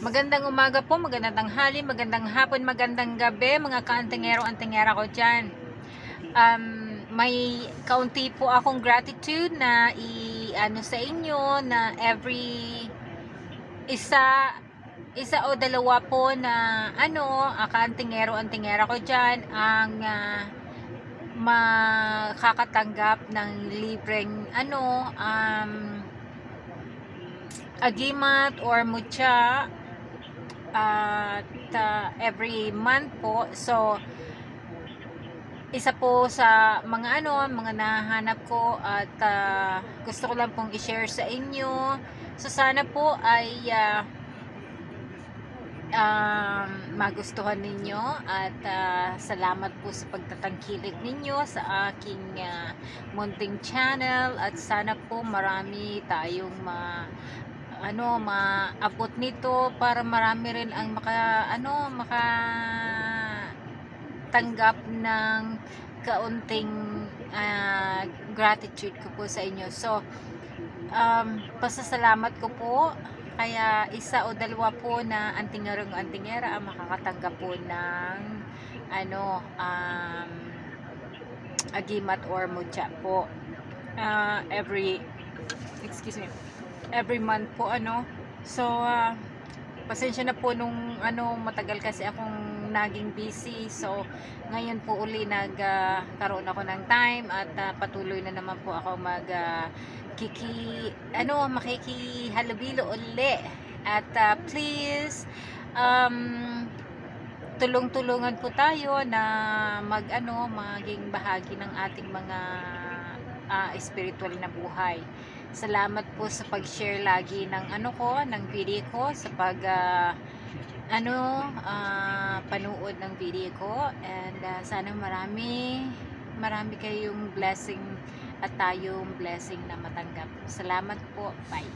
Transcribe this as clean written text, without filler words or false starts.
Magandang umaga po, magandang tanghali, magandang hapon, magandang gabi, mga kaantingero-antingera ko dyan. May kaunti po akong gratitude na i-ano sa inyo na every isa o dalawa po na kaantingero-antingera ko dyan ang makakatanggap ng libreng agimat or mutya at every month po. So isa po sa mga nahanap ko at gusto ko lang pong i-share sa inyo. So sana po ay magustuhan ninyo at salamat po sa pagtatangkilik ninyo sa aking munting channel at sana po marami tayong maabot nito para marami rin ang makatanggap ng kaunting gratitude ko po sa inyo. So pasasalamat ko po, kaya isa o dalawa po na antingera ang makakatanggap po ng agimat or mutya po every month po so pasensya na po nung matagal kasi akong naging busy. So ngayon po uli nagkaroon ako ng time at patuloy na naman po ako makikihalubilo uli at please tulong-tulungan po tayo na maging bahagi ng ating mga spiritual na buhay. Salamat po sa pag-share lagi ng ng video ko, sa panood ng video ko, and sana marami kayong blessing at tayong blessing na matanggap. Salamat po. Bye.